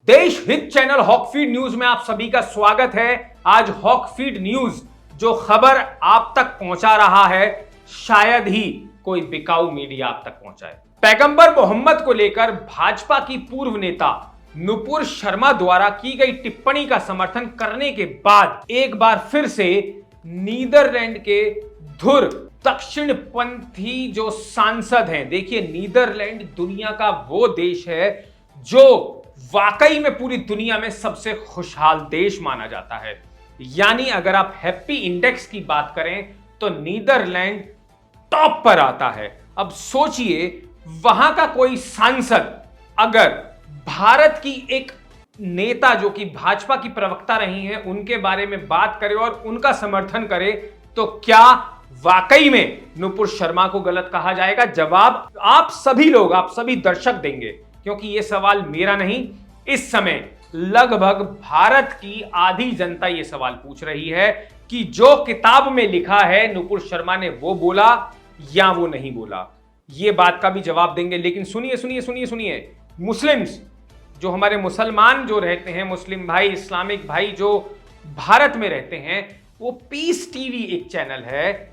देश हित channel हॉकफीड news में आप सभी का स्वागत है। आज हॉकफीड न्यूज जो खबर आप तक पहुंचा रहा है, शायद ही कोई बिकाऊ मीडिया आप तक पहुंचाए। पैगंबर मोहम्मद को लेकर भाजपा की पूर्व नेता नुपुर शर्मा द्वारा की गई टिप्पणी का समर्थन करने के बाद एक बार फिर से नीदरलैंड के धुर दक्षिणपंथी जो सांसद हैं, देखिए नीदरलैंड दुनिया का वो देश है जो वाकई में पूरी दुनिया में सबसे खुशहाल देश माना जाता है। यानी अगर आप हैप्पी इंडेक्स की बात करें तो नीदरलैंड टॉप पर आता है। अब सोचिए वहां का कोई सांसद अगर भारत की एक नेता जो कि भाजपा की प्रवक्ता रही हैं उनके बारे में बात करे और उनका समर्थन करे तो क्या वाकई में नुपुर शर्मा को गलत कहा जाएगा? जवाब आप सभी लोग, आप सभी दर्शक देंगे, क्योंकि यह सवाल मेरा नहीं, इस समय लगभग भारत की आधी जनता यह सवाल पूछ रही है कि जो किताब में लिखा है नुपुर शर्मा ने वो बोला या वो नहीं बोला। यह बात का भी जवाब देंगे। लेकिन सुनिए सुनिए सुनिए सुनिए, मुस्लिम्स जो हमारे मुसलमान जो रहते हैं, मुस्लिम भाई, इस्लामिक भाई जो भारत में रहते हैं, वो पीस टीवी एक चैनल है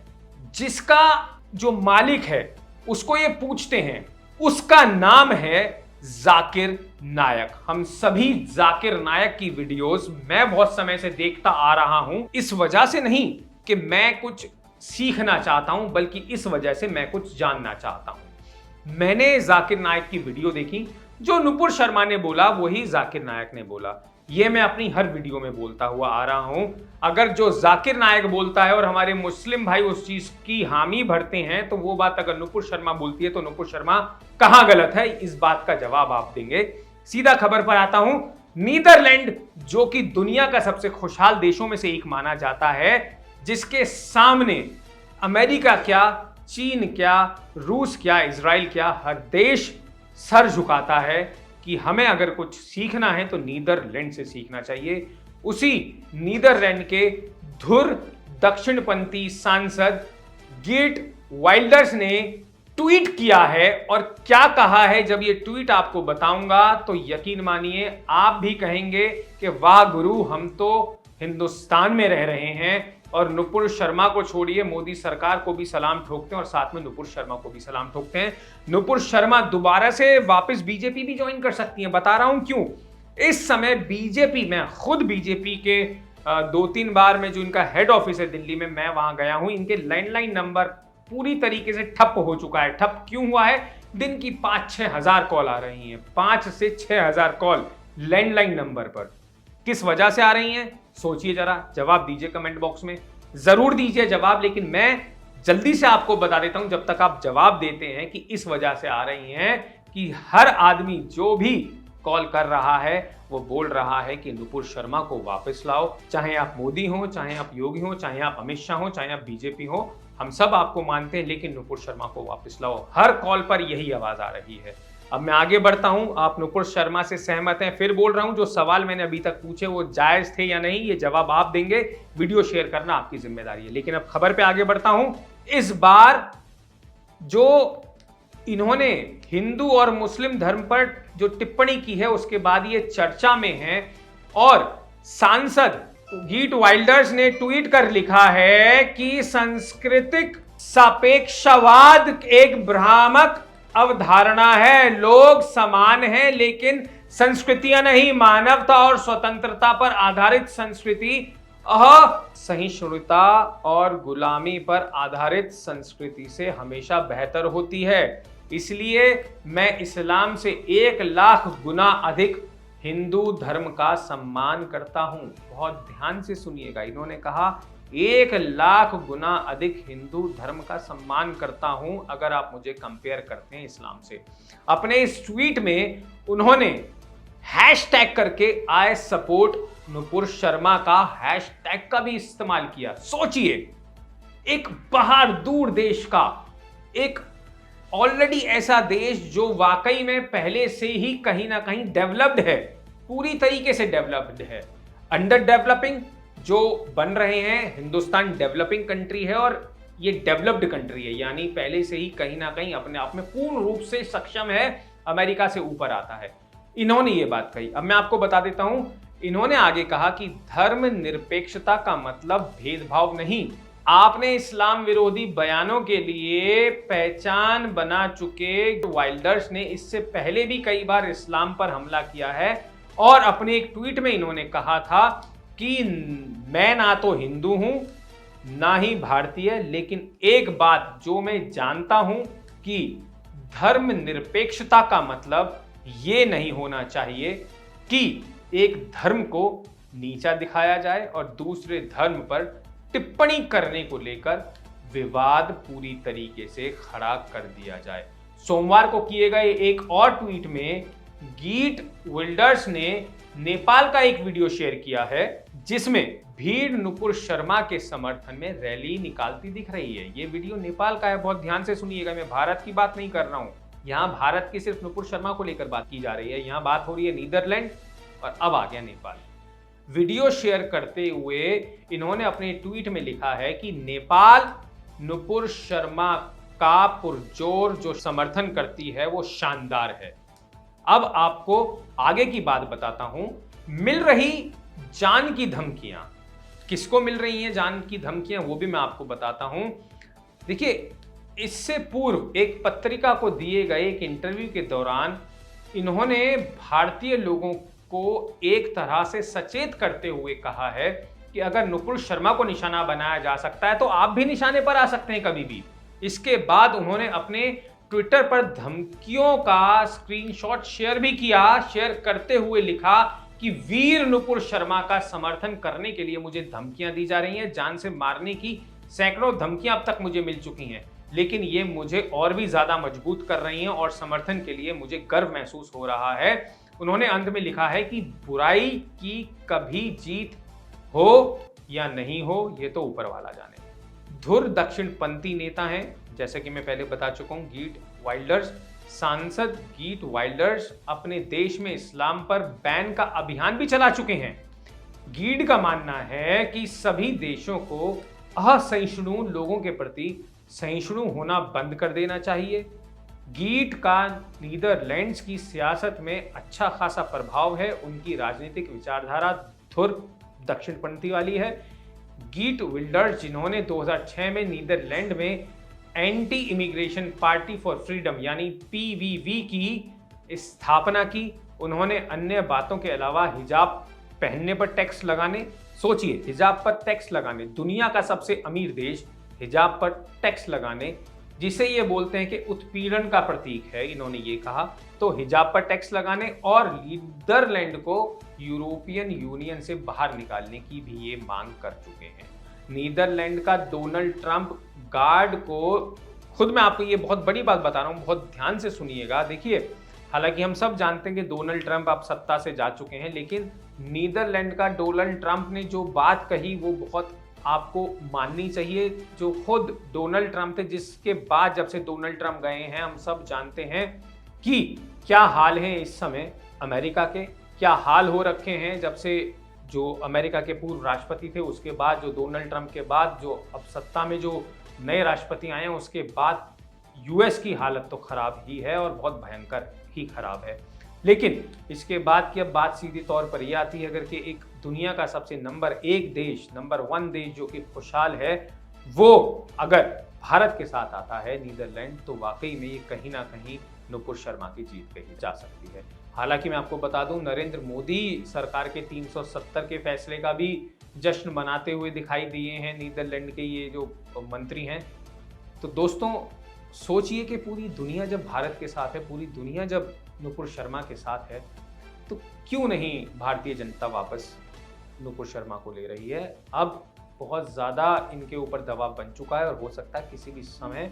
जिसका जो मालिक है उसको ये पूछते हैं, उसका नाम है जाकिर नायक। हम सभी जाकिर नायक की वीडियोस मैं बहुत समय से देखता आ रहा हूं, इस वजह से नहीं कि मैं कुछ सीखना चाहता हूं, बल्कि इस वजह से मैं कुछ जानना चाहता हूं। मैंने जाकिर नायक की वीडियो देखी, जो नुपुर शर्मा ने बोला वही जाकिर नायक ने बोला। यह मैं अपनी हर वीडियो में बोलता हुआ आ रहा हूं। अगर जो जाकिर नायक बोलता है और हमारे मुस्लिम भाई उस चीज की हामी भरते हैं तो वो बात अगर नुपुर शर्मा बोलती है तो नुपुर शर्मा कहां गलत है, इस बात का जवाब आप देंगे। सीधा खबर पर आता हूं। नीदरलैंड जो कि दुनिया का सबसे खुशहाल देशों में से एक माना जाता है, जिसके सामने अमेरिका क्या, चीन क्या, रूस क्या, इजराइल क्या, हर देश सर झुकाता है कि हमें अगर कुछ सीखना है तो नीदरलैंड से सीखना चाहिए। उसी नीदरलैंड के धुर दक्षिणपंथी सांसद गेट वाइल्डर्स ने ट्वीट किया है और क्या कहा है, जब ये ट्वीट आपको बताऊंगा तो यकीन मानिए आप भी कहेंगे कि वाह गुरु, हम तो हिंदुस्तान में रह रहे हैं और नुपुर शर्मा को छोड़िए, मोदी सरकार को भी सलाम ठोकते हैं और साथ में नुपुर शर्मा को भी सलाम ठोकते हैं। नुपुर शर्मा दोबारा से वापस बीजेपी भी ज्वाइन कर सकती हैं। बता रहा हूं क्यों। इस समय बीजेपी, मैं खुद बीजेपी के 2-3 बार में जो इनका हेड ऑफिस है दिल्ली में, मैं वहां गया हूं। इनके लैंडलाइन नंबर पूरी तरीके से ठप हो चुका है। ठप क्यों हुआ है? दिन की 5-6 हजार कॉल आ रही हैं, 5 से 6 हजार कॉल लैंडलाइन नंबर पर। किस वजह से आ रही हैं? सोचिए जरा, जवाब दीजिए कमेंट बॉक्स में, जरूर दीजिए जवाब। लेकिन मैं जल्दी से आपको बता देता हूं, जब तक आप जवाब देते हैं कि इस वजह से आ रही हैं कि हर आदमी जो भी कॉल कर रहा है वो बोल रहा है कि नुपुर शर्मा को वापस लाओ। चाहे आप मोदी हो, चाहे आप योगी हो, चाहे आप अमित शाह हो, चाहे आप बीजेपी हो, हम सब आपको मानते हैं, लेकिन नुपुर शर्मा को वापस लाओ। हर कॉल पर यही आवाज आ रही है। अब मैं आगे बढ़ता हूं। आप नुपुर शर्मा से सहमत हैं? फिर बोल रहा हूं, जो सवाल मैंने अभी तक पूछे वो जायज थे या नहीं, ये जवाब आप देंगे। वीडियो शेयर करना आपकी जिम्मेदारी है। लेकिन अब खबर पे आगे बढ़ता हूं। इस बार जो इन्होंने हिंदू और मुस्लिम धर्म पर जो टिप्पणी की है उसके बाद ये चर्चा में है और सांसद गेट वाइल्डर्स ने ट्वीट कर लिखा है कि सांस्कृतिक सापेक्षवाद एक भ्रामक अवधारणा है। लोग समान हैं लेकिन संस्कृतियां नहीं। मानवता और स्वतंत्रता पर आधारित संस्कृति असहिष्णुता और गुलामी पर आधारित संस्कृति से हमेशा बेहतर होती है। इसलिए मैं इस्लाम से 1 लाख गुना अधिक हिंदू धर्म का सम्मान करता हूं। बहुत ध्यान से सुनिएगा, इन्होंने कहा 1 लाख गुना अधिक हिंदू धर्म का सम्मान करता हूं अगर आप मुझे कंपेयर करते हैं इस्लाम से। अपने इस ट्वीट में उन्होंने हैशटैग करके आई सपोर्ट नुपुर शर्मा का हैशटैग का भी इस्तेमाल किया। सोचिए, एक बाहर दूर देश का, एक ऑलरेडी ऐसा देश जो वाकई में पहले से ही कहीं ना कहीं डेवलप्ड है, पूरी तरीके से डेवलप्ड है। अंडर डेवलपिंग जो बन रहे हैं, हिंदुस्तान डेवलपिंग कंट्री है और ये डेवलप्ड कंट्री है, यानी पहले से ही कहीं ना कहीं अपने आप में पूर्ण रूप से सक्षम है, अमेरिका से ऊपर आता है। इन्होंने ये बात कही। अब मैं आपको बता देता हूं, इन्होंने आगे कहा कि धर्म निरपेक्षता का मतलब भेदभाव नहीं। आपने इस्लाम विरोधी बयानों के लिए पहचान बना चुके वाइल्डर्स ने इससे पहले भी कई बार इस्लाम पर हमला किया है और अपने एक ट्वीट में इन्होंने कहा था कि मैं ना तो हिंदू हूं ना ही भारतीय, लेकिन एक बात जो मैं जानता हूं कि धर्म निरपेक्षता का मतलब ये नहीं होना चाहिए कि एक धर्म को नीचा दिखाया जाए और दूसरे धर्म पर टिप्पणी करने को लेकर विवाद पूरी तरीके से खड़ा कर दिया जाए। सोमवार को किए गए एक और ट्वीट में गीट विल्डर्स ने नेपाल का एक वीडियो शेयर किया है जिसमें भीड़ नुपुर शर्मा के समर्थन में रैली निकालती दिख रही है। ये वीडियो नेपाल का है, बहुत ध्यान से सुनिएगा। मैं भारत की बात नहीं कर रहा हूं, यहां भारत की सिर्फ नुपुर शर्मा को लेकर बात की जा रही है। यहां बात हो रही है नीदरलैंड और अब आ गया नेपाल। वीडियो शेयर करते हुए इन्होंने अपने ट्वीट में लिखा है कि नेपाल नुपुर शर्मा का पुरजोर जो समर्थन करती है वो शानदार है। अब आपको आगे की बात बताता हूं। मिल रही जान की धमकियां, किसको मिल रही हैं जान की धमकियां, वो भी मैं आपको बताता हूं। देखिए, इससे पूर्व एक पत्रिका को दिए गए एक इंटरव्यू के दौरान इन्होंने भारतीय लोगों को एक तरह से सचेत करते हुए कहा है कि अगर नुपुर शर्मा को निशाना बनाया जा सकता है तो आप भी निशाने पर आ सकते हैं कभी भी। इसके बाद उन्होंने अपने ट्विटर पर धमकियों का स्क्रीनशॉट शेयर भी किया। शेयर करते हुए लिखा कि वीर नुपुर शर्मा का समर्थन करने के लिए मुझे धमकियां दी जा रही हैं, जान से मारने की सैकड़ों धमकियां अब तक मुझे मिल चुकी हैं, लेकिन ये मुझे और भी ज्यादा मजबूत कर रही हैं और समर्थन के लिए मुझे गर्व महसूस हो रहा है। उन्होंने अंत में लिखा है कि बुराई की कभी जीत हो या नहीं हो ये तो ऊपर वाला जाने। धुर दक्षिणपंथी नेता हैं, जैसे कि मैं पहले बता चुका हूं, गीट वाइल्डर्स। सांसद गीट वाइल्डर्स अपने देश में इस्लाम पर बैन का अभियान भी चला चुके हैं। गीट का मानना है कि सभी देशों को असहिष्णु लोगों के प्रति सहिष्णु होना बंद कर देना चाहिए। गीट का नीदरलैंड्स की सियासत में अच्छा खासा प्रभाव है। उनकी राजनीतिक विचारधारा धुर दक्षिणपंथी वाली है। गीट विल्डर्स, जिन्होंने 2006 में नीदरलैंड में anti immigration party for freedom यानी पीवीवी की स्थापना की, उन्होंने अन्य बातों के अलावा हिजाब पहनने पर टैक्स लगाने, सोचिए हिजाब पर टैक्स लगाने, दुनिया का सबसे अमीर देश हिजाब पर टैक्स लगाने, जिसे ये बोलते हैं कि उत्पीड़न का प्रतीक है, इन्होंने ये कहा, तो हिजाब पर टैक्स लगाने और नीदरलैंड को यूरोपियन यूनियन से बाहर निकालने की भी ये मांग कर चुके हैं। नीदरलैंड का डोनाल्ड ट्रंप गार्ड को खुद, मैं आपको ये बहुत बड़ी बात बता रहा हूँ, बहुत ध्यान से सुनिएगा। देखिए, हालांकि हम सब जानते हैं कि डोनाल्ड ट्रंप अब सत्ता से जा चुके हैं, लेकिन नीदरलैंड का डोनाल्ड ट्रंप ने जो बात कही वो बहुत आपको माननी चाहिए। जो खुद डोनाल्ड ट्रंप थे, जिसके बाद जब से डोनाल्ड ट्रंप गए हैं हम सब जानते हैं कि क्या हाल है इस समय अमेरिका के, क्या हाल हो रखे हैं जब से जो अमेरिका के पूर्व राष्ट्रपति थे उसके बाद, जो डोनाल्ड ट्रंप के बाद जो अब सत्ता में जो नए राष्ट्रपति आए हैं उसके बाद यूएस की हालत तो खराब ही है और बहुत भयंकर ही खराब है। लेकिन इसके बाद की अब बात सीधी तौर पर यह आती है, अगर कि एक दुनिया का सबसे नंबर 1 देश, नंबर 1 देश जो कि खुशहाल है, वो अगर भारत के साथ आता है नीदरलैंड, तो वाकई में ये कहीं ना कहीं नुपुर शर्मा की जीत कही जा सकती है। हालांकि मैं आपको बता दूं, नरेंद्र मोदी सरकार के 370 के फैसले का भी जश्न मनाते हुए दिखाई दिए हैं नीदरलैंड के ये जो मंत्री हैं। तो दोस्तों, सोचिए कि पूरी दुनिया जब भारत के साथ है, पूरी दुनिया जब नुपुर शर्मा के साथ है, तो क्यों नहीं भारतीय जनता वापस नुपुर शर्मा को ले रही है। अब बहुत ज़्यादा इनके ऊपर दबाव बन चुका है और हो सकता है किसी भी समय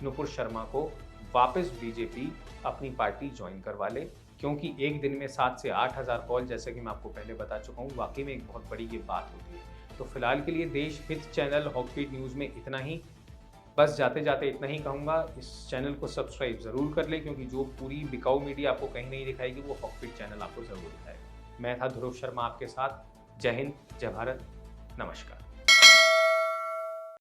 नुपुर शर्मा को वापस बीजेपी अपनी पार्टी ज्वाइन करवा ले, क्योंकि एक दिन में 7 से 8 हज़ार कॉल, जैसे कि मैं आपको पहले बता चुका हूँ, वाकई में एक बहुत बड़ी ये बात होती है। तो फिलहाल के लिए देश हित चैनल हॉकफीड न्यूज़ में इतना ही। बस जाते जाते इतना ही कहूँगा, इस चैनल को सब्सक्राइब ज़रूर कर लें, क्योंकि जो पूरी बिकाऊ मीडिया आपको कहीं नहीं दिखाएगी वो हॉकफीड चैनल आपको ज़रूर दिखाएगा। मैं था ध्रुव शर्मा आपके साथ। जय हिंद, जय भारत, नमस्कार।